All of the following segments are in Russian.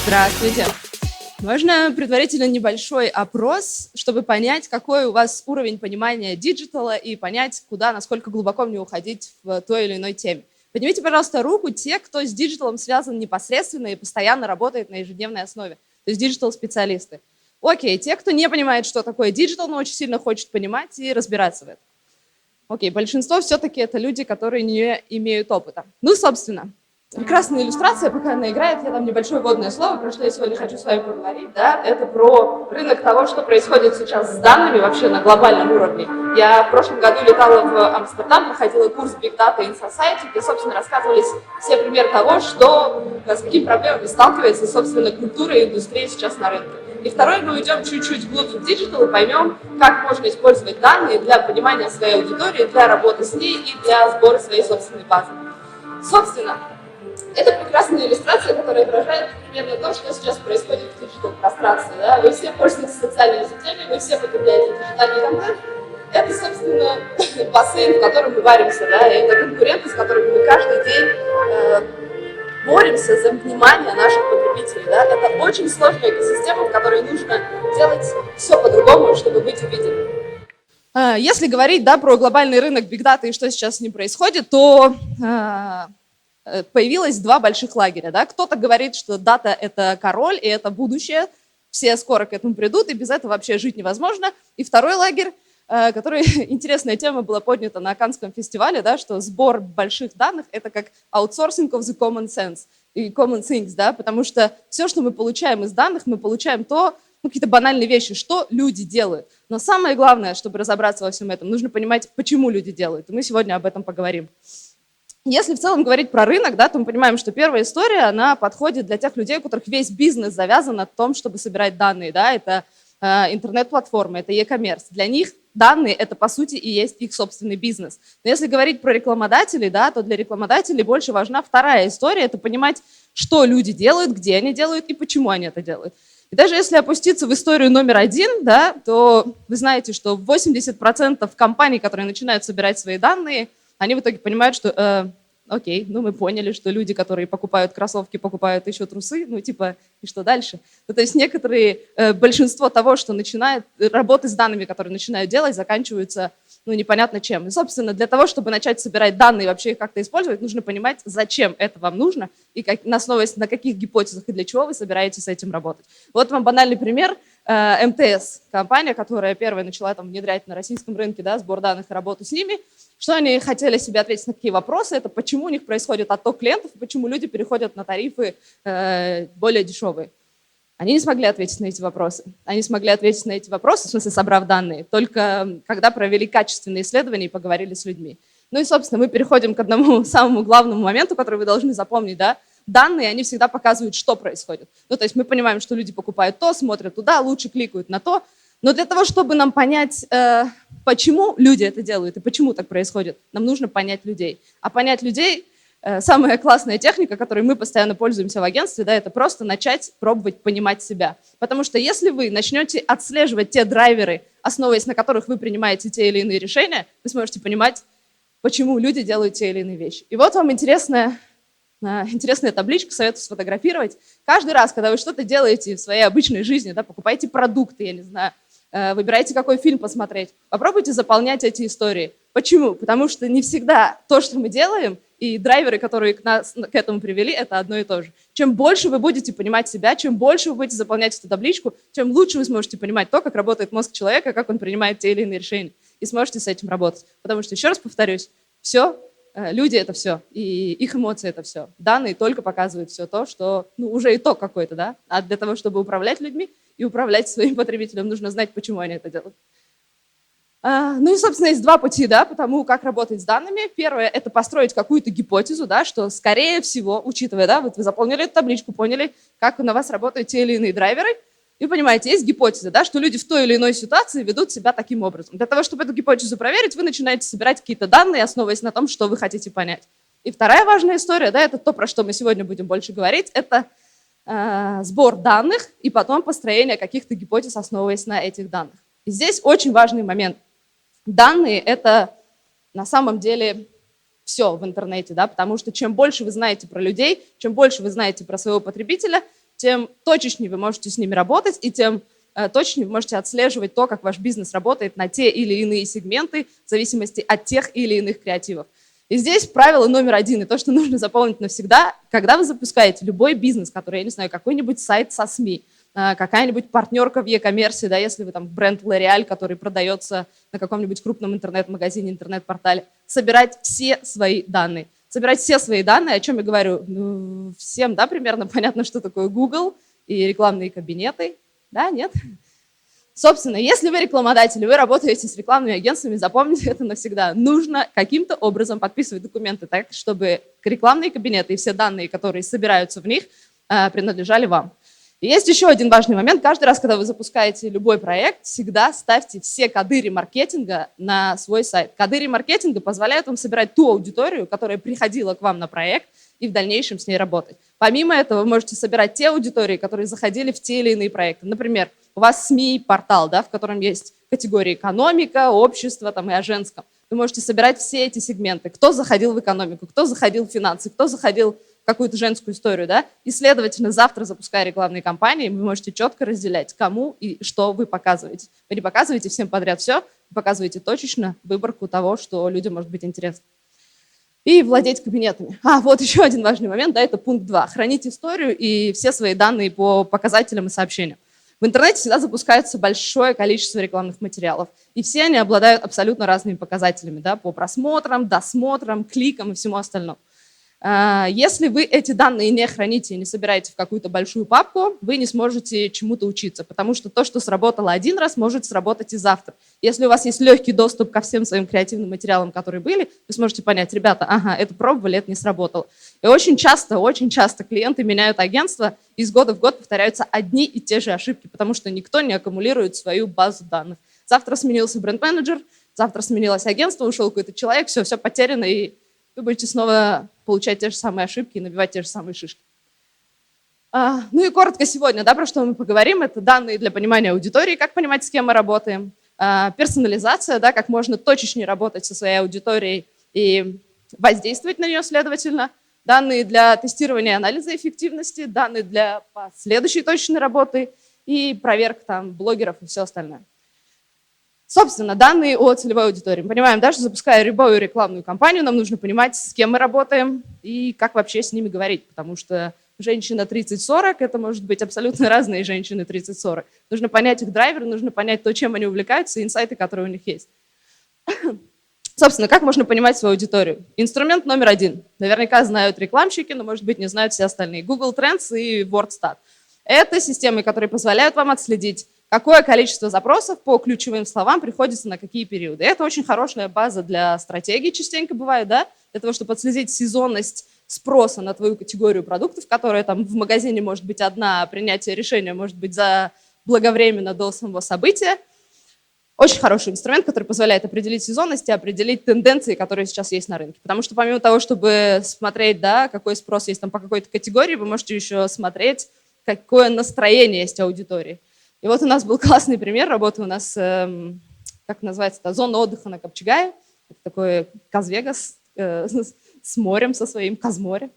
Здравствуйте. Можно предварительно небольшой опрос, чтобы понять, какой у вас уровень понимания диджитала и понять, куда, насколько глубоко мне уходить в той или иной теме. Поднимите, пожалуйста, руку те, кто с диджиталом связан непосредственно и постоянно работает на ежедневной основе, то есть диджитал-специалисты. Окей, те, кто не понимает, что такое диджитал, но очень сильно хочет понимать и разбираться в этом. Окей, большинство все-таки это люди, которые не имеют опыта. Ну, собственно, прекрасная иллюстрация, пока она играет, я дам небольшое вводное слово, про что я сегодня хочу с вами поговорить, да, это про рынок того, что происходит сейчас с данными вообще на глобальном уровне. Я в прошлом году летала в Амстердам, проходила курс Big Data in Society, где, собственно, рассказывались все примеры того, с какими проблемами сталкивается, собственно, культура и индустрия сейчас на рынке. И второе, мы уйдем чуть-чуть вглубь в диджитал и поймем, как можно использовать данные для понимания своей аудитории, для работы с ней и для сбора своей собственной базы. Собственно, это прекрасная иллюстрация, которая отражает примерно то, что сейчас происходит в диджитал-пространстве. Да? Вы все пользуетесь социальными сетями, вы все потребляете диджитальный контент. Это, собственно, бассейн, в котором мы варимся. Да? И это конкуренты, с которыми мы каждый день боремся за внимание наших потребителей. Да? Это очень сложная экосистема, в которой нужно делать все по-другому, чтобы быть увиденным. Если говорить, да, про глобальный рынок Big Data и что сейчас с ним происходит, то появилось два больших лагеря. Да? Кто-то говорит, что дата – это король, и это будущее, все скоро к этому придут, и без этого вообще жить невозможно. И второй лагерь, который, интересная тема была поднята на Каннском фестивале, да, что сбор больших данных – это как outsourcing of the common sense и common things, да, потому что все, что мы получаем из данных, мы получаем какие-то банальные вещи, что люди делают. Но самое главное, чтобы разобраться во всем этом, нужно понимать, почему люди делают. И мы сегодня об этом поговорим. Если в целом говорить про рынок, да, то мы понимаем, что первая история, она подходит для тех людей, у которых весь бизнес завязан на том, чтобы собирать данные. Да, это интернет-платформы, это e-commerce. Для них данные – это, по сути, и есть их собственный бизнес. Но если говорить про рекламодателей, да, то для рекламодателей больше важна вторая история – это понимать, что люди делают, где они делают и почему они это делают. И даже если опуститься в историю номер один, да, то вы знаете, что 80% компаний, которые начинают собирать свои данные, они в итоге понимают, что окей, мы поняли, что люди, которые покупают кроссовки, покупают еще трусы, и что дальше? То есть большинство того, что начинает, работы с данными, которые начинают делать, заканчиваются, непонятно чем. И, собственно, для того, чтобы начать собирать данные и вообще их как-то использовать, нужно понимать, зачем это вам нужно и основываясь на каких гипотезах и для чего вы собираетесь с этим работать. Вот вам банальный пример. МТС, компания, которая первая начала внедрять на российском рынке, да, сбор данных и работу с ними. Что они хотели себе ответить на какие вопросы? Это почему у них происходит отток клиентов, и почему люди переходят на тарифы более дешевые. Они не смогли ответить на эти вопросы. Они смогли ответить на эти вопросы, в смысле, собрав данные, только когда провели качественные исследования и поговорили с людьми. Ну и, собственно, мы переходим к одному самому главному моменту, который вы должны запомнить, да? Данные, они всегда показывают, что происходит. То есть мы понимаем, что люди покупают то, смотрят туда, лучше кликают на то. Но для того, чтобы нам понять, почему люди это делают и почему так происходит, нам нужно понять людей. А понять людей, самая классная техника, которой мы постоянно пользуемся в агентстве, да, это просто начать пробовать понимать себя. Потому что если вы начнете отслеживать те драйверы, основываясь на которых вы принимаете те или иные решения, вы сможете понимать, почему люди делают те или иные вещи. И вот вам интересная табличка, советую сфотографировать. Каждый раз, когда вы что-то делаете в своей обычной жизни, да, покупаете продукты, я не знаю, выбираете, какой фильм посмотреть, попробуйте заполнять эти истории. Почему? Потому что не всегда то, что мы делаем, и драйверы, которые к этому привели, это одно и то же. Чем больше вы будете понимать себя, чем больше вы будете заполнять эту табличку, тем лучше вы сможете понимать то, как работает мозг человека, как он принимает те или иные решения, и сможете с этим работать. Потому что, еще раз повторюсь, люди – это все, и их эмоции – это все. Данные только показывают все то, что уже итог какой-то, да? А для того, чтобы управлять людьми и управлять своим потребителем, нужно знать, почему они это делают. И, собственно, есть два пути, да, по тому, как работать с данными. Первое – это построить какую-то гипотезу, да, что, скорее всего, учитывая, да, вот вы заполнили эту табличку, поняли, как на вас работают те или иные драйверы, и понимаете, есть гипотеза, да, что люди в той или иной ситуации ведут себя таким образом. Для того, чтобы эту гипотезу проверить, вы начинаете собирать какие-то данные, основываясь на том, что вы хотите понять. И вторая важная история, да, это то, про что мы сегодня будем больше говорить, это сбор данных и потом построение каких-то гипотез, основываясь на этих данных. И здесь очень важный момент. Данные – это на самом деле все в интернете, да, потому что чем больше вы знаете про людей, чем больше вы знаете про своего потребителя, тем точечнее вы можете с ними работать, и тем точнее вы можете отслеживать то, как ваш бизнес работает на те или иные сегменты в зависимости от тех или иных креативов. И здесь правило номер один, и то, что нужно запомнить навсегда, когда вы запускаете любой бизнес, который, я не знаю, какой-нибудь сайт со СМИ, какая-нибудь партнерка в e-commerce, да, если вы там бренд L'Oréal, который продается на каком-нибудь крупном интернет-магазине, интернет-портале, собирать все свои данные. Собирать все свои данные, о чем я говорю, ну, всем, да, примерно понятно, что такое Google и рекламные кабинеты, да, нет? Собственно, если вы рекламодатель, вы работаете с рекламными агентствами, запомните это навсегда. Нужно каким-то образом подписывать документы так, чтобы рекламные кабинеты и все данные, которые собираются в них, принадлежали вам. И есть еще один важный момент. Каждый раз, когда вы запускаете любой проект, всегда ставьте все коды ремаркетинга на свой сайт. Коды ремаркетинга позволяют вам собирать ту аудиторию, которая приходила к вам на проект, и в дальнейшем с ней работать. Помимо этого, вы можете собирать те аудитории, которые заходили в те или иные проекты. Например, у вас СМИ-портал, да, в котором есть категории экономика, общество там, и о женском. Вы можете собирать все эти сегменты. Кто заходил в экономику, кто заходил в финансы, кто заходил в какую-то женскую историю. Да? И, следовательно, завтра, запуская рекламные кампании, вы можете четко разделять, кому и что вы показываете. Вы не показываете всем подряд все, вы показываете точечно выборку того, что людям может быть интересно. И владеть кабинетами. Вот еще один важный момент, да, это пункт 2. Хранить историю и все свои данные по показателям и сообщениям. В интернете всегда запускается большое количество рекламных материалов, и все они обладают абсолютно разными показателями, да, по просмотрам, досмотрам, кликам и всему остальному. Если вы эти данные не храните и не собираете в какую-то большую папку, вы не сможете чему-то учиться, потому что то, что сработало один раз, может сработать и завтра. Если у вас есть легкий доступ ко всем своим креативным материалам, которые были, вы сможете понять, ребята, это пробовали, это не сработало. И очень часто клиенты меняют агентство, и из года в год повторяются одни и те же ошибки, потому что никто не аккумулирует свою базу данных. Завтра сменился бренд-менеджер, завтра сменилось агентство, ушел какой-то человек, все потеряно, и вы будете снова получать те же самые ошибки и набивать те же самые шишки. Ну и коротко сегодня, да, про что мы поговорим, это данные для понимания аудитории, как понимать, с кем мы работаем, персонализация, да, как можно точечнее работать со своей аудиторией и воздействовать на нее, следовательно, данные для тестирования и анализа эффективности, данные для последующей точечной работы и проверка там блогеров и все остальное. Собственно, данные о целевой аудитории. Мы понимаем, да, что запуская любую рекламную кампанию, нам нужно понимать, с кем мы работаем и как вообще с ними говорить, потому что женщина 30-40 – это может быть абсолютно разные женщины 30-40. Нужно понять их драйверы, нужно понять то, чем они увлекаются, и инсайты, которые у них есть. Собственно, как можно понимать свою аудиторию? Инструмент номер 1. Наверняка знают рекламщики, но, может быть, не знают все остальные. Google Trends и WordStat. Это системы, которые позволяют вам отследить, какое количество запросов по ключевым словам приходится на какие периоды. Это очень хорошая база для стратегий, частенько бывает, да, для того, чтобы отследить сезонность спроса на твою категорию продуктов, которая там в магазине может быть одна, а принятие решения может быть заблаговременно до самого события. Очень хороший инструмент, который позволяет определить сезонность и определить тенденции, которые сейчас есть на рынке. Потому что помимо того, чтобы смотреть, да, какой спрос есть там по какой-то категории, вы можете еще смотреть, какое настроение есть аудитории. И вот у нас был классный пример работы у нас, как называется, зона отдыха на Копчегае. Это такой Каз-Вегас с морем, со своим Казморе.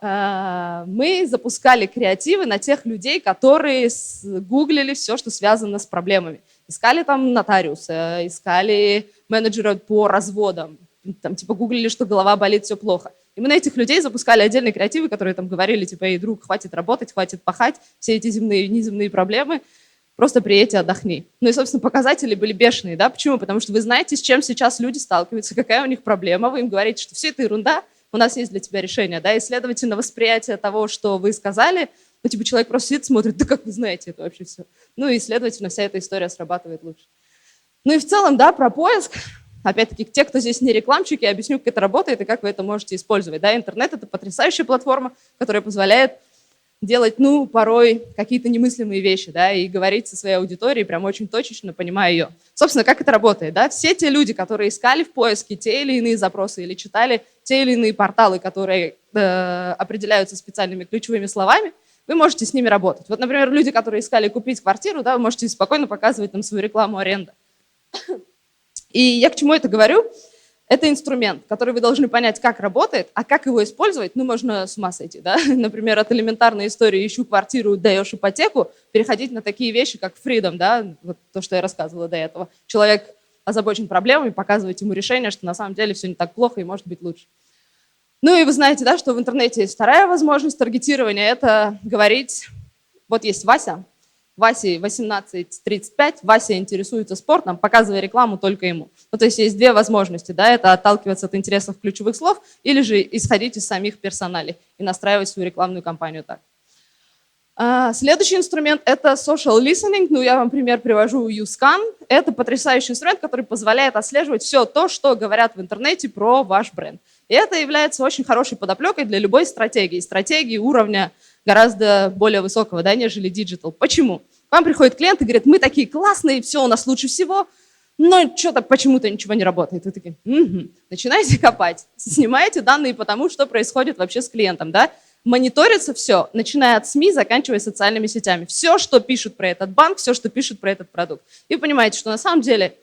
Мы запускали креативы на тех людей, которые гуглили все, что связано с проблемами. Искали там нотариуса, искали менеджера по разводам, там типа гуглили, что голова болит, все плохо. И мы на этих людей запускали отдельные креативы, которые там говорили, типа, эй, друг, хватит работать, хватит пахать, все эти земные и неземные проблемы, просто приедь и отдохни. Ну и, собственно, показатели были бешеные, да? Почему? Потому что вы знаете, с чем сейчас люди сталкиваются, какая у них проблема, вы им говорите, что все это ерунда, у нас есть для тебя решение, да, и, следовательно, восприятие того, что вы сказали, ну, типа, человек просто сидит, смотрит, да как вы знаете это вообще все? Ну и, следовательно, вся эта история срабатывает лучше. Ну и в целом, да, про поиск. Опять-таки, те, кто здесь не рекламщики, я объясню, как это работает и как вы это можете использовать. Да, интернет – это потрясающая платформа, которая позволяет делать, ну, порой какие-то немыслимые вещи, да, и говорить со своей аудиторией прям очень точечно, понимая ее. Собственно, как это работает, да? Все те люди, которые искали в поиске те или иные запросы или читали те или иные порталы, которые определяются специальными ключевыми словами, вы можете с ними работать. Вот, например, люди, которые искали купить квартиру, да, вы можете спокойно показывать там свою рекламу аренды. И я к чему это говорю? Это инструмент, который вы должны понять, как работает, а как его использовать, ну, можно с ума сойти, да? Например, от элементарной истории «ищу квартиру, даешь ипотеку», переходить на такие вещи, как freedom, да, вот то, что я рассказывала до этого. Человек озабочен проблемами, показывать ему решение, что на самом деле все не так плохо и может быть лучше. Ну и вы знаете, да, что в интернете есть вторая возможность таргетирования, это говорить, вот есть Вася, Васе 18-35, Вася интересуется спортом, показывая рекламу только ему. Ну, то есть есть две возможности, да, это отталкиваться от интересов ключевых слов или же исходить из самих персоналей и настраивать свою рекламную кампанию так. Следующий инструмент – это social listening. Ну, я вам пример привожу YouScan. Это потрясающий инструмент, который позволяет отслеживать все то, что говорят в интернете про ваш бренд. И это является очень хорошей подоплекой для любой стратегии уровня гораздо более высокого, да, нежели digital. Почему? К вам приходит клиент и говорит, мы такие классные, все у нас лучше всего, но что-то почему-то ничего не работает. Вы такие, начинаете копать, снимаете данные по тому, что происходит вообще с клиентом, да? Мониторится все, начиная от СМИ, заканчивая социальными сетями. Все, что пишут про этот банк, все, что пишут про этот продукт. И вы понимаете, что на самом деле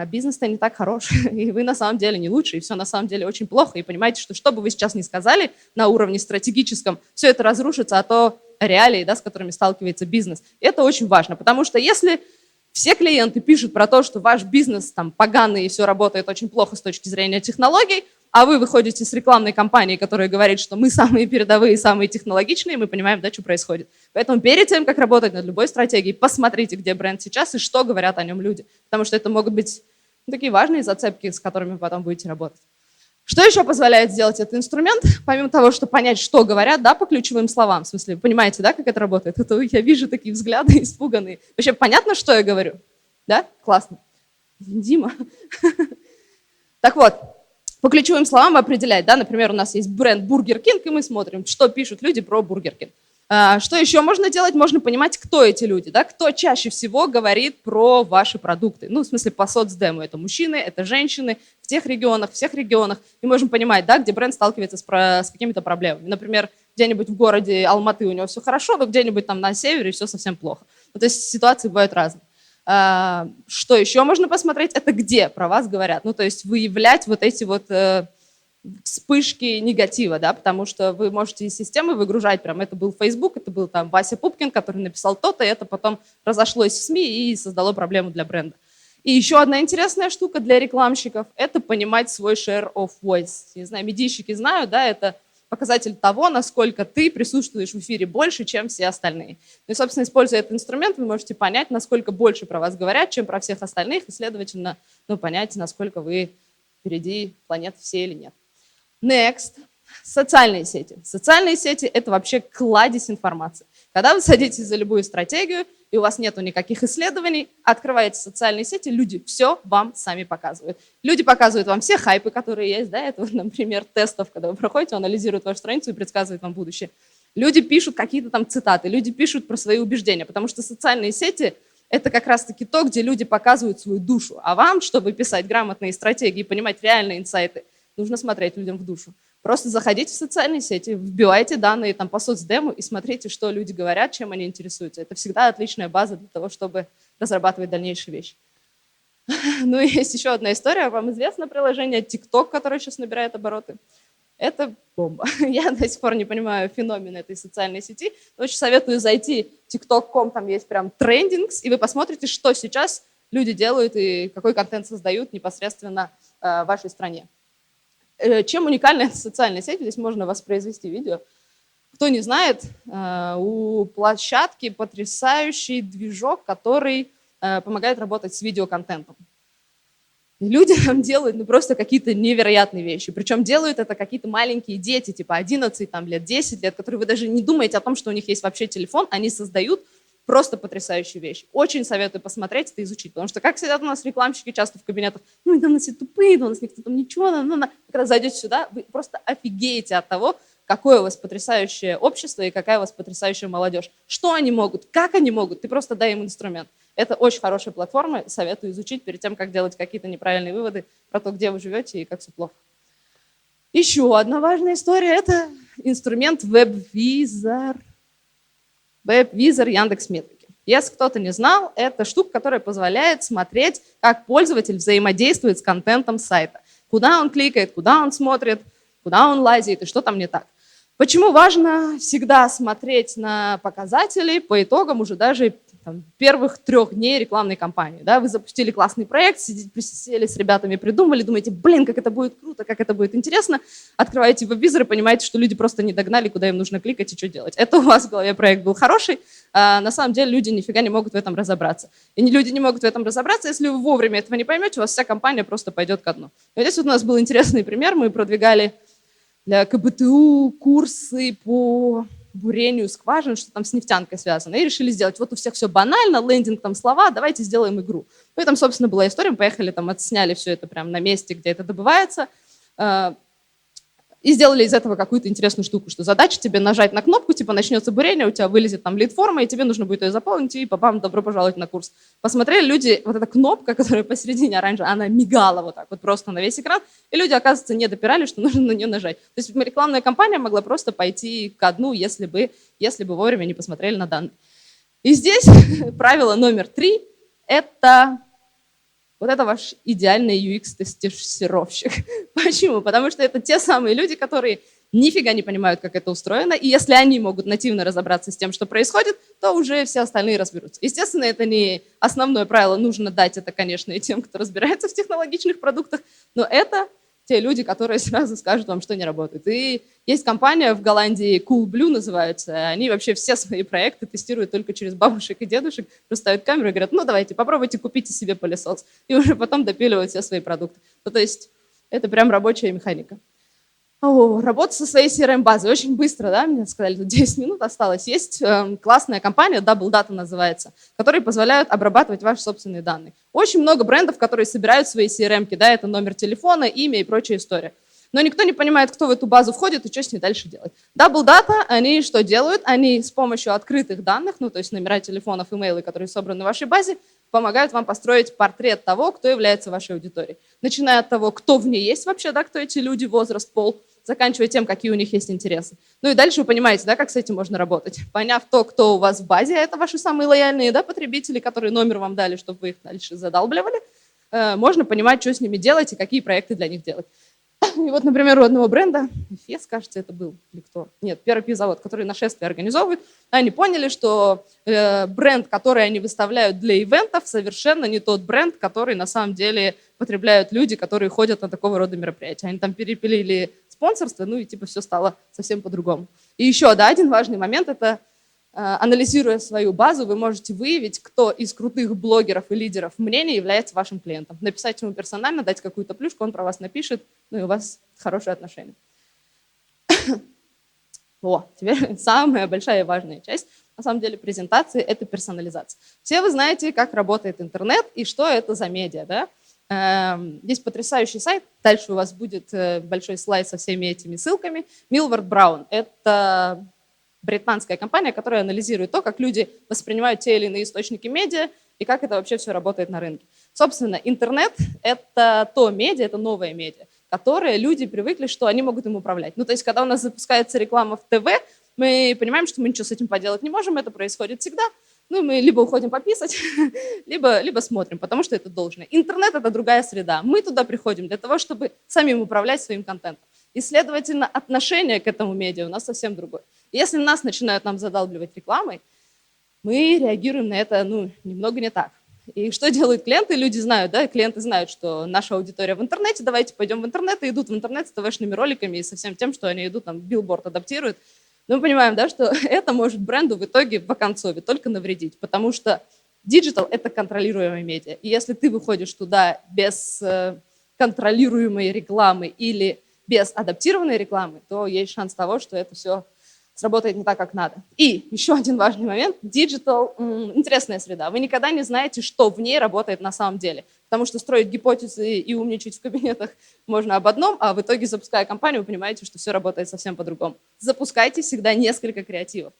бизнес-то не так хорош, и вы на самом деле не лучше, и все на самом деле очень плохо. И понимаете, что бы вы сейчас ни сказали на уровне стратегическом, все это разрушится, а то реалии, да, с которыми сталкивается бизнес. И это очень важно, потому что если все клиенты пишут про то, что ваш бизнес там поганый и все работает очень плохо с точки зрения технологий, а вы выходите с рекламной кампании, которая говорит, что мы самые передовые, самые технологичные, мы понимаем, да, что происходит. Поэтому перед тем, как работать над любой стратегией, посмотрите, где бренд сейчас и что говорят о нем люди. Потому что это могут быть такие важные зацепки, с которыми вы потом будете работать. Что еще позволяет сделать этот инструмент? Помимо того, что понять, что говорят, да, по ключевым словам. В смысле, вы понимаете, да, как это работает? Это я вижу такие взгляды испуганные. Вообще понятно, что я говорю? Да? Классно. Дима. Так вот. По ключевым словам определять, да, например, у нас есть бренд Burger King, и мы смотрим, что пишут люди про Burger King. Что еще можно делать? Можно понимать, кто эти люди, да, кто чаще всего говорит про ваши продукты. Ну, в смысле, по соцдему. Это мужчины, это женщины в тех регионах, всех регионах. И можем понимать, да, где бренд сталкивается с какими-то проблемами. Например, где-нибудь в городе Алматы у него все хорошо, но где-нибудь там на севере все совсем плохо. Ну, то есть ситуации бывают разные. Что еще можно посмотреть, это где про вас говорят. Ну, то есть выявлять вот эти вот вспышки негатива, да, потому что вы можете из системы выгружать, прям это был Facebook, это был там Вася Пупкин, который написал то-то, и это потом разошлось в СМИ и создало проблему для бренда. И еще одна интересная штука для рекламщиков – это понимать свой share of voice. Не знаю, медийщики знают, да, это показатель того, насколько ты присутствуешь в эфире больше, чем все остальные. Ну и, собственно, используя этот инструмент, вы можете понять, насколько больше про вас говорят, чем про всех остальных, и, следовательно, ну, понять, насколько вы впереди планеты все или нет. Next. Социальные сети. Социальные сети – это вообще кладезь информации. Когда вы садитесь за любую стратегию, и у вас нету никаких исследований, открываете социальные сети, люди все вам сами показывают. Люди показывают вам все хайпы, которые есть, да, это, например, тестов, когда вы проходите, он анализирует вашу страницу и предсказывает вам будущее. Люди пишут какие-то там цитаты, люди пишут про свои убеждения, потому что социальные сети – это как раз-таки то, где люди показывают свою душу. А вам, чтобы писать грамотные стратегии и понимать реальные инсайты, нужно смотреть людям в душу. Просто заходите в социальные сети, вбивайте данные там по соцдему и смотрите, что люди говорят, чем они интересуются. Это всегда отличная база для того, чтобы разрабатывать дальнейшие вещи. Ну и есть еще одна история. Вам известно приложение TikTok, которое сейчас набирает обороты? Это бомба. Я до сих пор не понимаю феномен этой социальной сети. Но очень советую зайти в tiktok.com, там есть прям трендингс, и вы посмотрите, что сейчас люди делают и какой контент создают непосредственно в вашей стране. Чем уникальна эта социальная сеть? Здесь можно воспроизвести видео. Кто не знает, у площадки потрясающий движок, который помогает работать с видеоконтентом. Люди там делают просто какие-то невероятные вещи. Причем делают это какие-то маленькие дети, типа 11 лет, 10 лет, которые вы даже не думаете о том, что у них есть вообще телефон, они создают просто потрясающие вещи. Очень советую посмотреть это, изучить, потому что, как сидят у нас рекламщики часто в кабинетах, ну, там у нас все тупые, у нас никто там ничего, когда зайдете сюда, вы просто офигеете от того, какое у вас потрясающее общество и какая у вас потрясающая молодежь. Что они могут, как они могут, ты просто дай им инструмент. Это очень хорошая платформа, советую изучить перед тем, как делать какие-то неправильные выводы про то, где вы живете и как все плохо. Еще одна важная история – это инструмент WebVisor. WebVisor Яндекс.Метрики. Если кто-то не знал, это штука, которая позволяет смотреть, как пользователь взаимодействует с контентом сайта. куда он кликает, куда он смотрит, куда он лазит и что там не так. Почему важно всегда смотреть на показатели по итогам уже даже первых 3 дней рекламной кампании? Да? Вы запустили классный проект, сели с ребятами, придумали, думаете, блин, как это будет круто, как это будет интересно. Открываете веб-визор и понимаете, что люди просто не догнали, куда им нужно кликать и что делать. Это у вас в голове проект был хороший, а на самом деле люди нифига не могут в этом разобраться. И люди не могут в этом разобраться, если вы вовремя этого не поймете, у вас вся компания просто пойдет ко дну. И здесь вот у нас был интересный пример, мы продвигали для КБТУ курсы по бурению скважин, что там с нефтянкой связано, и решили сделать, вот у всех все банально, лендинг, там слова, давайте сделаем игру. Ну и там, собственно, была история, мы поехали, там отсняли все это прямо на месте, где это добывается, и сделали из этого какую-то интересную штуку, что задача тебе нажать на кнопку, типа начнется бурение, у тебя вылезет там лид-форма, и тебе нужно будет ее заполнить, и папам, добро пожаловать на курс. Посмотрели люди, вот эта кнопка, которая посередине оранжевая, она мигала вот так вот просто на весь экран, и люди, оказывается, не допирали, что нужно на нее нажать. То есть рекламная кампания могла просто пойти ко дну, если бы вовремя не посмотрели на данные. И здесь правило номер 3 – это вот это ваш идеальный UX-тестировщик. Почему? Потому что это те самые люди, которые нифига не понимают, как это устроено, и если они могут нативно разобраться с тем, что происходит, то уже все остальные разберутся. Естественно, это не основное правило, нужно дать это, конечно, и тем, кто разбирается в технологичных продуктах, но это те люди, которые сразу скажут вам, что не работает. И есть компания в Голландии, Coolblue называется, они вообще все свои проекты тестируют только через бабушек и дедушек, просто ставят камеру и говорят, ну давайте, попробуйте, купите себе пылесос, и уже потом допиливают все свои продукты. Ну, то есть это прям рабочая механика. Работа со своей CRM-базой очень быстро, да, мне сказали, тут 10 минут осталось. Есть классная компания, Double Data называется, которые позволяют обрабатывать ваши собственные данные. Очень много брендов, которые собирают свои CRM-ки, да, это номер телефона, имя и прочая история. Но никто не понимает, кто в эту базу входит и что с ней дальше делать. Double Data, они что делают? Они с помощью открытых данных, ну то есть номера телефонов, имейлы, которые собраны в вашей базе, помогают вам построить портрет того, кто является вашей аудиторией. Начиная от того, кто в ней есть вообще, да, кто эти люди, возраст, пол, заканчивая тем, какие у них есть интересы. Ну и дальше вы понимаете, да, как с этим можно работать. Поняв то, кто у вас в базе, это ваши самые лояльные, да, потребители, которые номер вам дали, чтобы вы их дальше задалбливали, можно понимать, что с ними делать и какие проекты для них делать. И вот, например, у одного бренда, Фес, кажется, это был, или кто? Нет, первый пивзавод, который нашествие организовывает, они поняли, что бренд, который они выставляют для ивентов, совершенно не тот бренд, который на самом деле потребляют люди, которые ходят на такого рода мероприятия. Они там перепилили спонсорство, ну и типа все стало совсем по-другому. И еще, да, один важный момент – это анализируя свою базу, вы можете выявить, кто из крутых блогеров и лидеров мнений является вашим клиентом. Написать ему персонально, дать какую-то плюшку, он про вас напишет, ну и у вас хорошие отношения. Теперь самая большая и важная часть, на самом деле, презентации – это персонализация. Все вы знаете, как работает интернет и что это за медиа, да? Есть потрясающий сайт, дальше у вас будет большой слайд со всеми этими ссылками. Millward Brown – это британская компания, которая анализирует то, как люди воспринимают те или иные источники медиа и как это вообще все работает на рынке. Собственно, интернет – это то медиа, это новое медиа, которое люди привыкли, что они могут им управлять. Ну, то есть, когда у нас запускается реклама в ТВ, мы понимаем, что мы ничего с этим поделать не можем, это происходит всегда. Ну, мы либо уходим пописать, либо смотрим, потому что это должное. Интернет – это другая среда. Мы туда приходим для того, чтобы самим управлять своим контентом. И, следовательно, отношение к этому медиа у нас совсем другое. Если нас начинают задалбливать рекламой, мы реагируем на это, немного не так. И что делают клиенты? Люди знают, да, клиенты знают, что наша аудитория в интернете, давайте пойдем в интернет, и идут в интернет с ТВшными роликами и со всем тем, что они идут, там, билборд адаптируют. Но мы понимаем, да, что это может бренду в итоге в оконцове только навредить, потому что диджитал – это контролируемые медиа. И если ты выходишь туда без контролируемой рекламы или без адаптированной рекламы, то есть шанс того, что это все сработает не так, как надо. И еще один важный момент. Диджитал – интересная среда. Вы никогда не знаете, что в ней работает на самом деле. Потому что строить гипотезы и умничать в кабинетах можно об одном, а в итоге, запуская компанию, вы понимаете, что все работает совсем по-другому. Запускайте всегда несколько креативов.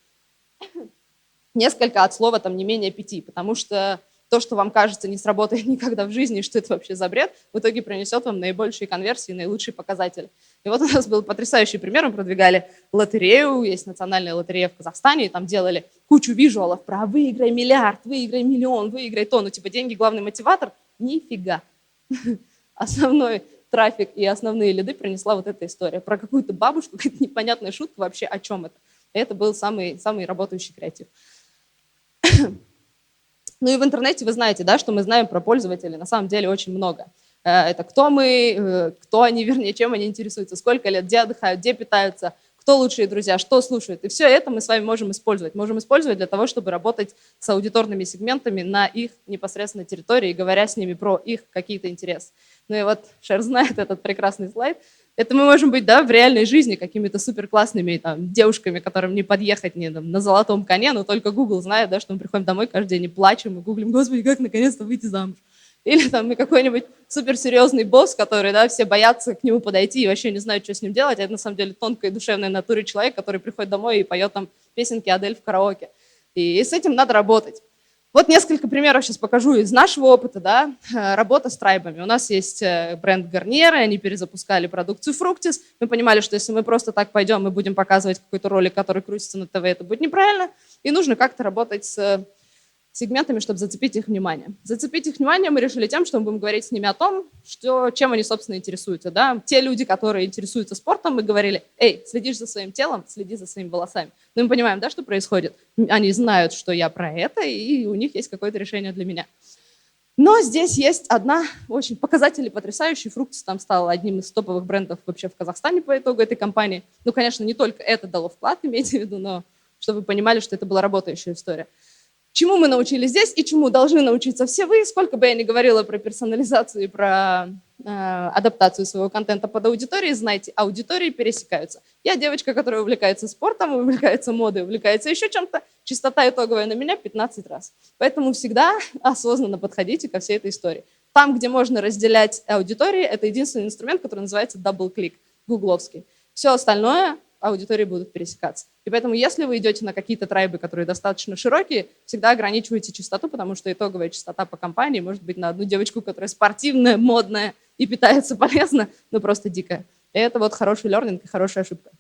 Несколько от слова там не менее 5, потому что то, что вам кажется, не сработает никогда в жизни, что это вообще за бред, в итоге принесет вам наибольшие конверсии, наилучшие показатели. И вот у нас был потрясающий пример, мы продвигали лотерею, есть национальная лотерея в Казахстане, и там делали кучу визуалов про «выиграй миллиард», «выиграй миллион», «выиграй то», ну типа деньги главный мотиватор, нифига. Основной трафик и основные лиды принесла вот эта история. Про какую-то бабушку, какая-то непонятная шутка вообще, о чем это. И это был самый работающий креатив. Ну и в интернете вы знаете, да, что мы знаем про пользователей на самом деле очень много. Это кто мы, кто они, вернее, чем они интересуются, сколько лет, где отдыхают, где питаются, кто лучшие друзья, что слушают. И все это мы с вами можем использовать. Можем использовать для того, чтобы работать с аудиторными сегментами на их непосредственно территории, говоря с ними про их какие-то интересы. Ну и вот Шер знает этот прекрасный слайд. Это мы можем быть, да, в реальной жизни какими-то суперклассными там, девушками, которым не подъехать не, там, на золотом коне, но только Google знает, да, что мы приходим домой каждый день и плачем, и гуглим, господи, как наконец-то выйти замуж. Или там мы какой-нибудь суперсерьезный босс, который, да, все боятся к нему подойти и вообще не знают, что с ним делать. А это на самом деле тонкая и душевная натура человек, который приходит домой и поет там песенки Адель в караоке. И с этим надо работать. Вот несколько примеров сейчас покажу из нашего опыта, да, работа с трайбами. У нас есть бренд Гарниера, они перезапускали продукцию Fructis. Мы понимали, что если мы просто так пойдем и будем показывать какой-то ролик, который крутится на ТВ, это будет неправильно. И нужно как-то работать с сегментами, чтобы зацепить их внимание. Зацепить их внимание мы решили тем, что мы будем говорить с ними о том, чем они, собственно, интересуются. Да? Те люди, которые интересуются спортом, мы говорили, эй, следишь за своим телом, следи за своими волосами. Но мы понимаем, да, что происходит. Они знают, что я про это, и у них есть какое-то решение для меня. Но здесь есть одна очень показатель потрясающий. Fructis там стал одним из топовых брендов вообще в Казахстане по итогу этой кампании. Ну, конечно, не только это дало вклад, имейте в виду, но чтобы вы понимали, что это была работающая история. Чему мы научились здесь и чему должны научиться все вы, сколько бы я ни говорила про персонализацию и про адаптацию своего контента под аудиторией, знайте, аудитории пересекаются. Я девочка, которая увлекается спортом, увлекается модой, увлекается еще чем-то, частота итоговая на меня 15 раз. Поэтому всегда осознанно подходите ко всей этой истории. Там, где можно разделять аудитории, это единственный инструмент, который называется double-click, гугловский. Все остальное аудитории будут пересекаться. И поэтому, если вы идете на какие-то трайбы, которые достаточно широкие, всегда ограничивайте частоту, потому что итоговая частота по компании может быть на одну девочку, которая спортивная, модная и питается полезно, но просто дикая. И это вот хороший лернинг и хорошая ошибка.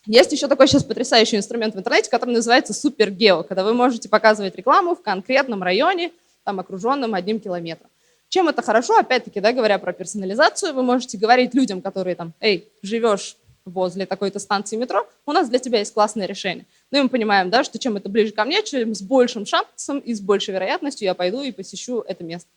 Есть еще такой сейчас потрясающий инструмент в интернете, который называется супергео, когда вы можете показывать рекламу в конкретном районе, там, окруженном 1 километром. Чем это хорошо? Опять-таки, да, говоря про персонализацию, вы можете говорить людям, которые там, эй, живешь возле такой-то станции метро, у нас для тебя есть классное решение. Ну и мы понимаем, да, что чем это ближе ко мне, чем с большим шансом и с большей вероятностью я пойду и посещу это место.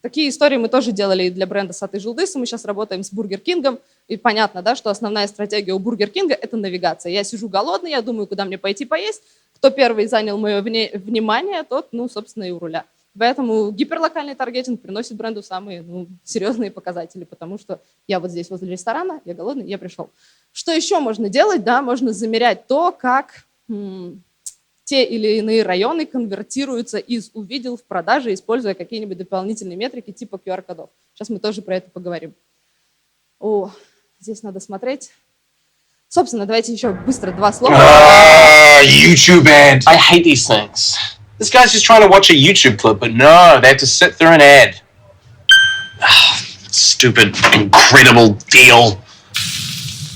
Такие истории мы тоже делали и для бренда Саты Жылдысы. Мы сейчас работаем с Бургер Кингом. И понятно, да, что основная стратегия у Бургер Кинга – это навигация. Я сижу голодный, я думаю, куда мне пойти поесть. Кто первый занял мое внимание, тот, ну, собственно, и у руля. Поэтому гиперлокальный таргетинг приносит бренду самые серьезные показатели, потому что я вот здесь возле ресторана, я голодный, я пришел. Что еще можно делать? Да, можно замерять то, как те или иные районы конвертируются из увидел в продаже, используя какие-нибудь дополнительные метрики типа QR-кодов. Сейчас мы тоже про это поговорим. О, здесь надо смотреть. Собственно, давайте еще быстро 2 слова. YouTube ad. I hate these things. This guy's just trying to watch a YouTube clip, but no, they have to sit through an ad. Stupid, incredible deal.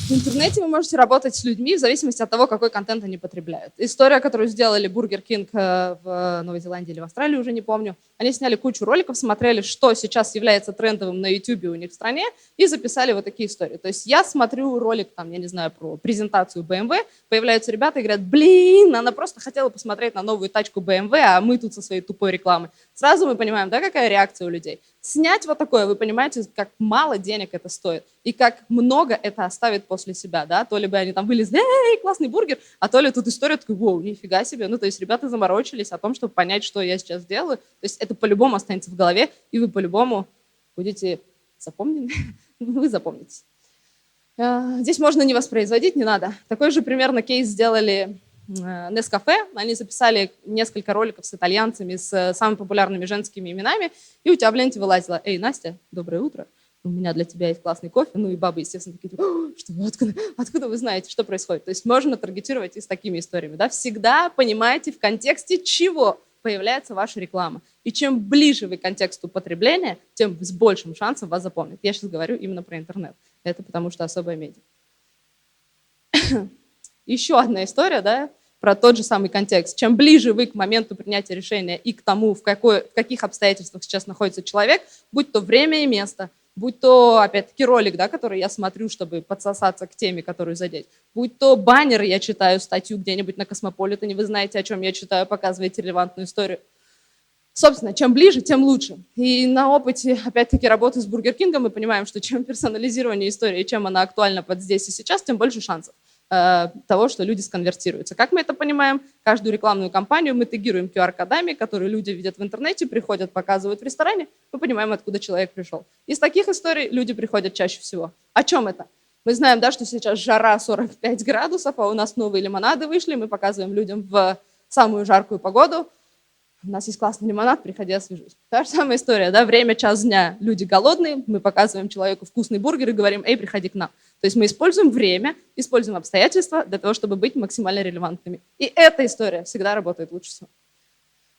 В интернете вы можете работать с людьми в зависимости от того, какой контент они потребляют. История, которую сделали Burger King в Новой Зеландии или в Австралии, уже не помню. Они сняли кучу роликов, смотрели, что сейчас является трендовым на YouTube у них в стране, и записали вот такие истории. То есть я смотрю ролик, там, я не знаю, про презентацию BMW, появляются ребята и говорят, блин, она просто хотела посмотреть на новую тачку BMW, а мы тут со своей тупой рекламой. Сразу мы понимаем, да, какая реакция у людей. Снять вот такое, вы понимаете, как мало денег это стоит, и как много это оставит после себя, да, то ли бы они там вылезли, эй, классный бургер, а то ли тут история такой, воу, нифига себе, ну, то есть ребята заморочились о том, чтобы понять, что я сейчас делаю, то есть это по-любому останется в голове, и вы по-любому будете запомнены, вы запомнитесь. Здесь можно не воспроизводить, не надо. Такой же примерно кейс сделали Nescafé, они записали несколько роликов с итальянцами, с самыми популярными женскими именами, и у тебя в ленте вылазило, эй, Настя, доброе утро, у меня для тебя есть классный кофе, ну и бабы, естественно, такие, что, откуда вы знаете, что происходит? То есть можно таргетировать и с такими историями, да, всегда понимаете, в контексте чего появляется ваша реклама. И чем ближе вы к контексту потребления, тем с большим шансом вас запомнят. Я сейчас говорю именно про интернет. Это потому что особая медиа. Еще одна история, да, про тот же самый контекст. Чем ближе вы к моменту принятия решения и к тому, в каких обстоятельствах сейчас находится человек, будь то время и место, будь то, опять-таки, ролик, да, который я смотрю, чтобы подсосаться к теме, которую задеть, будь то баннер, я читаю статью где-нибудь на Космополитене, вы знаете, о чем я читаю, показываете релевантную историю. Собственно, чем ближе, тем лучше. И на опыте, опять-таки, работы с Бургер Кингом мы понимаем, что чем персонализирование истории, чем она актуальна под здесь и сейчас, тем больше шансов того, что люди сконвертируются. Как мы это понимаем? Каждую рекламную кампанию мы тегируем QR-кодами, которые люди видят в интернете, приходят, показывают в ресторане, мы понимаем, откуда человек пришел. Из таких историй люди приходят чаще всего. О чем это? Мы знаем, да, что сейчас жара 45 градусов, а у нас новые лимонады вышли, мы показываем людям в самую жаркую погоду. У нас есть классный лимонад, приходи, освежусь. Та же самая история, да, время, час дня, люди голодные, мы показываем человеку вкусный бургер и говорим, эй, приходи к нам. То есть мы используем время, используем обстоятельства для того, чтобы быть максимально релевантными. И эта история всегда работает лучше всего.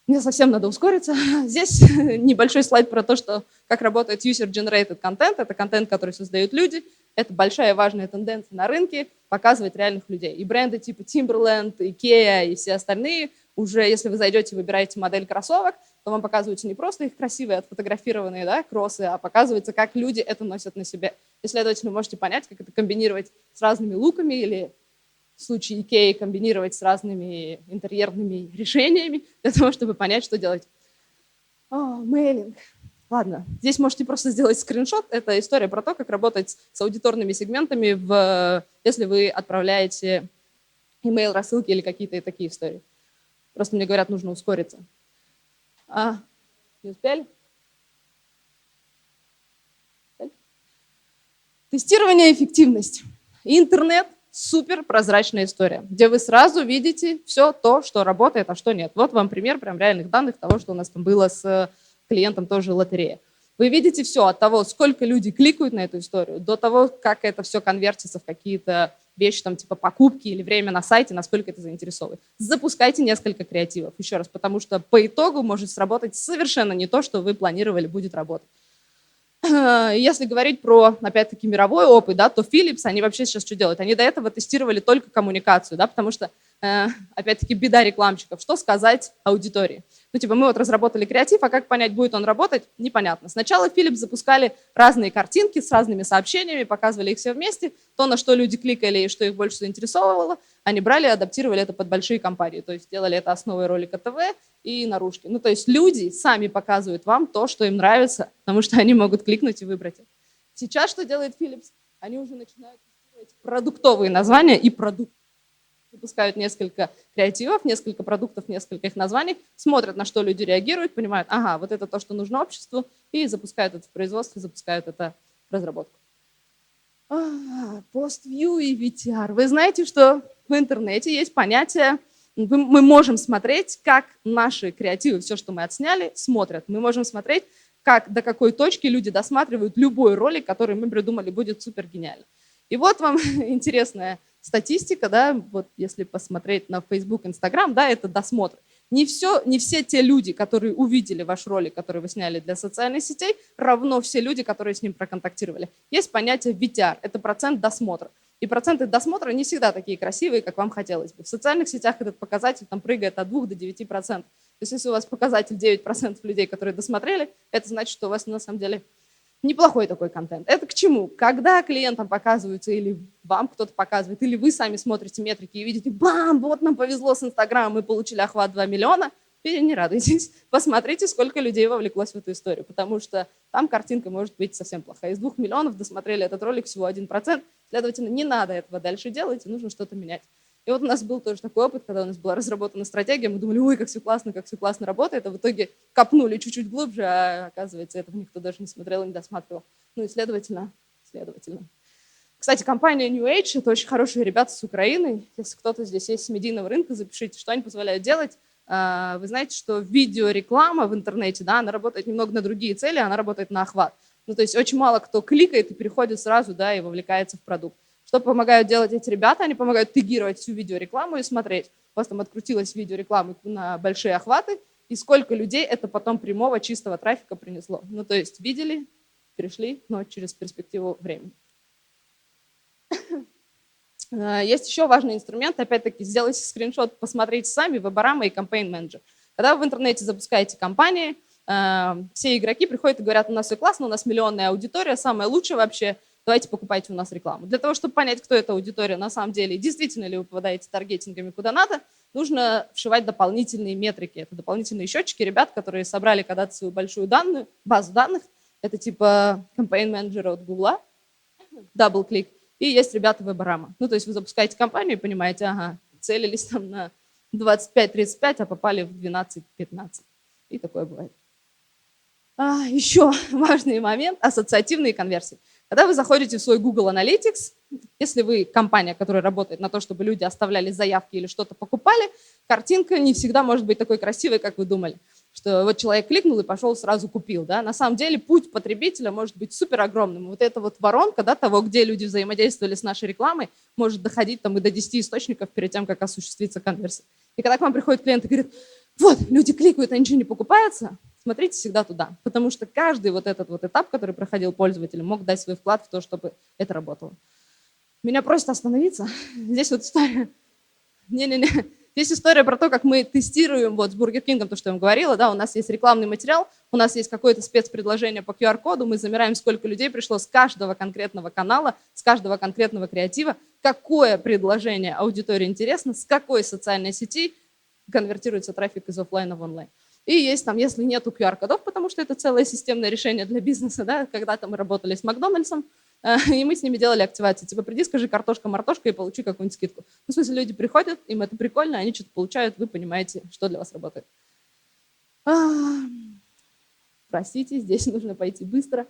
Мне совсем надо ускориться. Здесь небольшой слайд про то, что как работает user-generated content. Это контент, который создают люди. Это большая важная тенденция на рынке показывать реальных людей. И бренды типа Timberland, Ikea и все остальные уже, если вы зайдете и выбираете модель кроссовок, то вам показываются не просто их красивые, отфотографированные, да, кроссы, а показывается, как люди это носят на себе. И, следовательно, вы можете понять, как это комбинировать с разными луками или в случае Икеи комбинировать с разными интерьерными решениями для того, чтобы понять, что делать. Мейлинг. Ладно, здесь можете просто сделать скриншот. Это история про то, как работать с аудиторными сегментами, если вы отправляете email рассылки или какие-то такие истории. Просто мне говорят, нужно ускориться. Не успели? Тестирование и эффективность. Интернет – супер прозрачная история, где вы сразу видите все то, что работает, а что нет. Вот вам пример прям реальных данных того, что у нас там было с клиентом тоже лотерея. Вы видите все от того, сколько люди кликают на эту историю, до того, как это все конвертится в какие-то вещи, там, типа покупки или время на сайте, насколько это заинтересовывает. Запускайте несколько креативов, еще раз, потому что по итогу может сработать совершенно не то, что вы планировали будет работать. Если говорить про, опять-таки, мировой опыт, да, то Philips, они вообще сейчас что делают? Они до этого тестировали только коммуникацию, да, потому что, опять-таки, беда рекламщиков. Что сказать аудитории? Ну, типа, мы вот разработали креатив, а как понять, будет он работать, непонятно. Сначала Philips запускали разные картинки с разными сообщениями, показывали их все вместе, то, на что люди кликали и что их больше заинтересовывало, они брали и адаптировали это под большие компании, то есть делали это основой ролика ТВ и наружки. Ну, то есть люди сами показывают вам то, что им нравится, потому что они могут кликнуть и выбрать это. Сейчас что делает Philips? Они уже начинают тестировать продуктовые названия и продукты. Выпускают несколько креативов, несколько продуктов, несколько их названий, смотрят, на что люди реагируют, понимают, ага, вот это то, что нужно обществу, и запускают это в производство, запускают это в разработку. Пост-вью и VTR. Вы знаете, что в интернете есть понятие, мы можем смотреть, как наши креативы, все, что мы отсняли, смотрят. Мы можем смотреть, как, до какой точки люди досматривают любой ролик, который мы придумали, будет супер гениально. И вот вам интересная статистика, да, вот если посмотреть на Facebook, Instagram, да, это досмотр. Не все те люди, которые увидели ваш ролик, который вы сняли для социальных сетей, равно все люди, которые с ним проконтактировали. Есть понятие VTR, это процент досмотра. И проценты досмотра не всегда такие красивые, как вам хотелось бы. В социальных сетях этот показатель там прыгает от 2 до 9%. То есть если у вас показатель 9% людей, которые досмотрели, это значит, что у вас на самом деле неплохой такой контент. Это к чему? Когда клиентам показываются, или вам кто-то показывает, или вы сами смотрите метрики и видите, бам, вот нам повезло с Инстаграмом, мы получили охват 2 миллиона, не радуйтесь. Посмотрите, сколько людей вовлеклось в эту историю, потому что там картинка может быть совсем плохая. Из 2 миллионов досмотрели этот ролик всего 1%, следовательно, не надо этого дальше делать, и нужно что-то менять. И вот у нас был тоже такой опыт, когда у нас была разработана стратегия, мы думали, ой, как все классно работает, а в итоге копнули чуть-чуть глубже, а оказывается, этого никто даже не смотрел и не досматривал. Ну и следовательно. Кстати, компания New Age – это очень хорошие ребята с Украины. Если кто-то здесь есть с медийного рынка, запишите, что они позволяют делать. Вы знаете, что видеореклама в интернете, да, она работает немного на другие цели, она работает на охват. Ну, то есть очень мало кто кликает и переходит сразу, да, и вовлекается в продукт. Что помогают делать эти ребята? Они помогают тегировать всю видеорекламу и смотреть. У вас там открутилась видеореклама на большие охваты, и сколько людей это потом прямого чистого трафика принесло. Ну, то есть видели, перешли, но через перспективу времени. Есть еще важный инструмент, опять-таки, сделайте скриншот, посмотрите сами, Weborama и Campaign Manager. Когда вы в интернете запускаете кампании, все игроки приходят и говорят: у нас все классно, у нас миллионная аудитория, самое лучшее вообще, давайте покупайте у нас рекламу. Для того, чтобы понять, кто эта аудитория на самом деле, действительно ли вы попадаете таргетингами куда надо, нужно вшивать дополнительные метрики. Это дополнительные счетчики ребят, которые собрали когда-то свою большую базу данных. Это типа Campaign Manager от Google, DoubleClick. И есть ребята Weborama. Ну, то есть вы запускаете кампанию и понимаете, ага, целились там на 25-35, а попали в 12-15. И такое бывает. Еще важный момент – ассоциативные конверсии. Когда вы заходите в свой Google Analytics, если вы компания, которая работает на то, чтобы люди оставляли заявки или что-то покупали, картинка не всегда может быть такой красивой, как вы думали. Что вот человек кликнул и пошел сразу купил. Да? На самом деле путь потребителя может быть супер огромным. Вот эта вот воронка, да, того, где люди взаимодействовали с нашей рекламой, может доходить там и до 10 источников перед тем, как осуществится конверсия. И когда к вам приходит клиент и говорит: вот, люди кликают, а ничего не покупается, смотрите всегда туда. Потому что каждый вот этот вот этап, который проходил пользователь, мог дать свой вклад в то, чтобы это работало. Меня просят остановиться. Здесь вот история. Не-не-не. Здесь история про то, как мы тестируем вот с Burger King, то, что я вам говорила, да, у нас есть рекламный материал, у нас есть какое-то спецпредложение по QR-коду, мы замираем, сколько людей пришло с каждого конкретного канала, с каждого конкретного креатива, какое предложение аудитории интересно, с какой социальной сети конвертируется трафик из офлайна в онлайн. И есть там, если нету QR-кодов, потому что это целое системное решение для бизнеса, да, когда-то мы работали с Макдональдсом, и мы с ними делали активацию. Типа, приди, скажи картошка-мартошка и получи какую-нибудь скидку. Ну, в смысле, люди приходят, им это прикольно, они что-то получают, вы понимаете, что для вас работает. Простите, здесь нужно пойти быстро.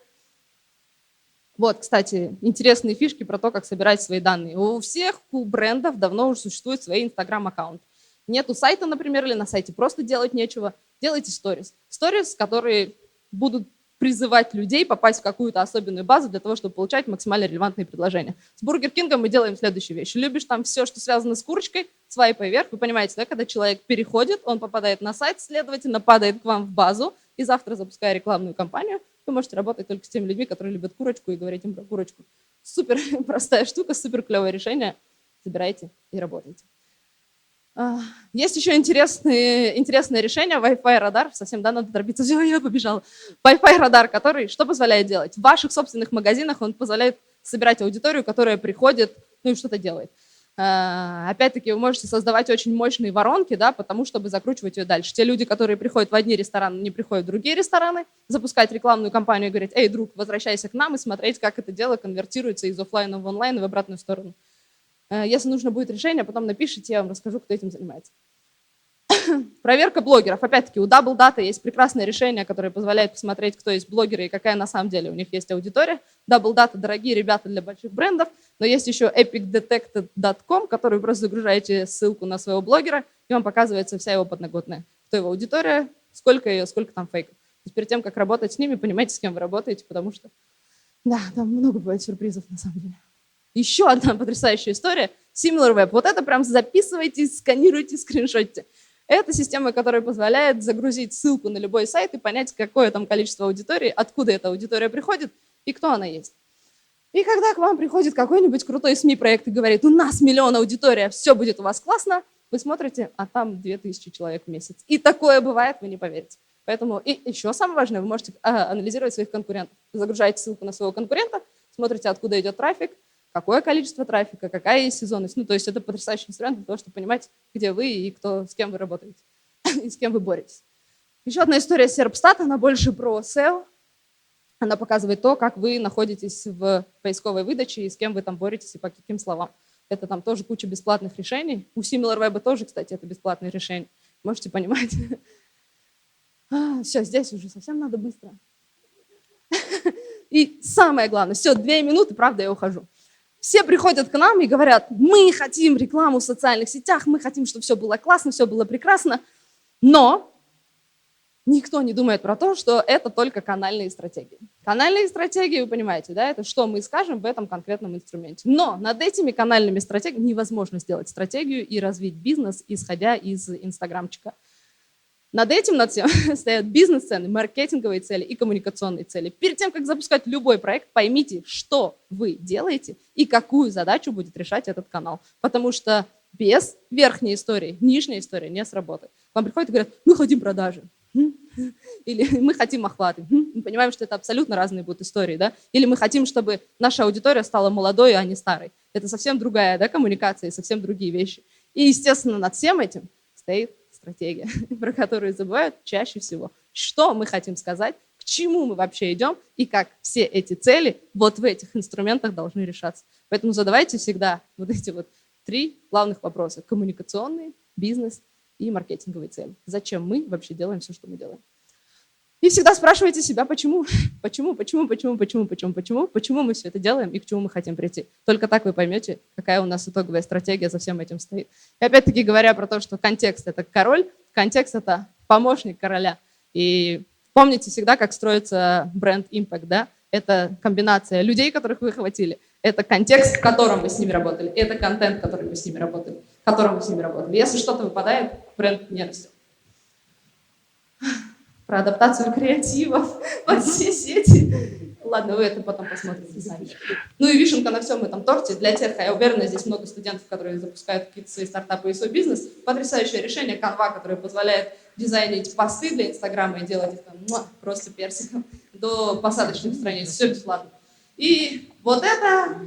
Вот, кстати, интересные фишки про то, как собирать свои данные. У всех брендов давно уже существует свой Instagram-аккаунт. Нету сайта, например, или на сайте просто делать нечего. Делайте сторис. Сторис, которые будут призывать людей попасть в какую-то особенную базу для того, чтобы получать максимально релевантные предложения. С Burger King мы делаем следующую вещь. Любишь там все, что связано с курочкой, свайпай вверх. Вы понимаете, да, когда человек переходит, он попадает на сайт, следовательно, падает к вам в базу, и завтра, запуская рекламную кампанию, вы можете работать только с теми людьми, которые любят курочку, и говорить им про курочку. Супер простая штука, супер клевое решение. Забирайте и работайте. Есть еще интересное решение, Wi-Fi радар, совсем, да, надо торопиться, все, я побежала. Wi-Fi радар, который что позволяет делать? В ваших собственных магазинах он позволяет собирать аудиторию, которая приходит, ну и что-то делает. Опять-таки вы можете создавать очень мощные воронки, да, потому чтобы закручивать ее дальше. Те люди, которые приходят в одни рестораны, не приходят в другие рестораны, запускать рекламную кампанию и говорить: эй, друг, возвращайся к нам, и смотреть, как это дело конвертируется из офлайна в онлайн и в обратную сторону. Если нужно будет решение, потом напишите, я вам расскажу, кто этим занимается. Проверка блогеров. Опять-таки, у Double Data есть прекрасное решение, которое позволяет посмотреть, кто есть блогеры и какая на самом деле у них есть аудитория. Double Data – дорогие ребята для больших брендов, но есть еще epicdetected.com, который вы просто загружаете ссылку на своего блогера, и вам показывается вся его подноготная. Кто его аудитория, сколько ее, сколько там фейков. То есть перед тем, как работать с ними, понимаете, с кем вы работаете, потому что, да, там много бывает сюрпризов на самом деле. Еще одна потрясающая история – SimilarWeb. Вот это прям записывайте, сканируйте, скриншотите. Это система, которая позволяет загрузить ссылку на любой сайт и понять, какое там количество аудитории, откуда эта аудитория приходит и кто она есть. И когда к вам приходит какой-нибудь крутой СМИ-проект и говорит: у нас 1 миллион аудитория, все будет у вас классно, вы смотрите, а там 2000 человек в месяц. И такое бывает, вы не поверите. Поэтому и еще самое важное, вы можете анализировать своих конкурентов. Вы загружаете ссылку на своего конкурента, смотрите, откуда идет трафик, какое количество трафика, какая есть сезонность. Ну, то есть это потрясающий инструмент для того, чтобы понимать, где вы и кто, с кем вы работаете, и с кем вы боретесь. Еще одна история Serpstat, она больше про SEO. Она показывает то, как вы находитесь в поисковой выдаче и с кем вы там боретесь и по каким словам. Это там тоже куча бесплатных решений. У SimilarWeb тоже, кстати, это бесплатные решения. Можете понимать. Все, здесь уже совсем надо быстро. И самое главное, все, 2 минуты, правда, я ухожу. Все приходят к нам и говорят: мы хотим рекламу в социальных сетях, мы хотим, чтобы все было классно, все было прекрасно, но никто не думает про то, что это только канальные стратегии. Канальные стратегии, вы понимаете, да, это что мы скажем в этом конкретном инструменте. Но над этими канальными стратегиями невозможно сделать стратегию и развить бизнес, исходя из инстаграмчика. Над этим, над всем стоят бизнес-цели, маркетинговые цели и коммуникационные цели. Перед тем, как запускать любой проект, поймите, что вы делаете и какую задачу будет решать этот канал. Потому что без верхней истории нижняя история не сработает. Вам приходят и говорят, мы хотим продажи. Или мы хотим охваты. Мы понимаем, что это абсолютно разные будут истории. Да? Или мы хотим, чтобы наша аудитория стала молодой, а не старой. Это совсем другая, да, коммуникация, совсем другие вещи. И, естественно, над всем этим стоит стратегия, про которую забывают чаще всего. Что мы хотим сказать, к чему мы вообще идем и как все эти цели вот в этих инструментах должны решаться. Поэтому задавайте всегда вот эти вот 3 главных вопроса. Коммуникационные, бизнес и маркетинговые цели. Зачем мы вообще делаем все, что мы делаем? И всегда спрашивайте себя, почему мы все это делаем и к чему мы хотим прийти. Только так вы поймете, какая у нас итоговая стратегия за всем этим стоит. И опять-таки говоря про то, что контекст – это король, контекст – это помощник короля. И помните всегда, как строится бренд Impact, да? Это комбинация людей, которых вы хватили, это контекст, в котором вы с ними работали, это контент, который вы с ними работали, в котором вы с ними работали. Если что-то выпадает, бренд не растет. Про адаптацию креативов под все сети. Ладно, вы это потом посмотрите сами. Ну и вишенка на всем этом торте для тех, я уверена, здесь много студентов, которые запускают какие-то свои стартапы и свой бизнес. Потрясающее решение Canva, которое позволяет дизайнить посты для Инстаграма и делать их там просто персиком до посадочных страниц. Все бесплатно. И вот это...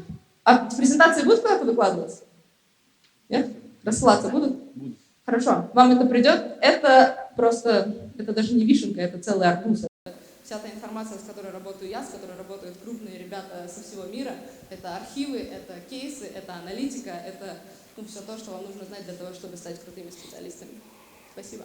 А презентации будут куда-то выкладываться? Нет? Рассылаться будут? Будут. Хорошо. Вам это придет? Это просто... Это даже не вишенка, это целый арбуз. Вся та информация, с которой работаю я, с которой работают крупные ребята со всего мира, это архивы, это кейсы, это аналитика, это все то, что вам нужно знать для того, чтобы стать крутыми специалистами. Спасибо.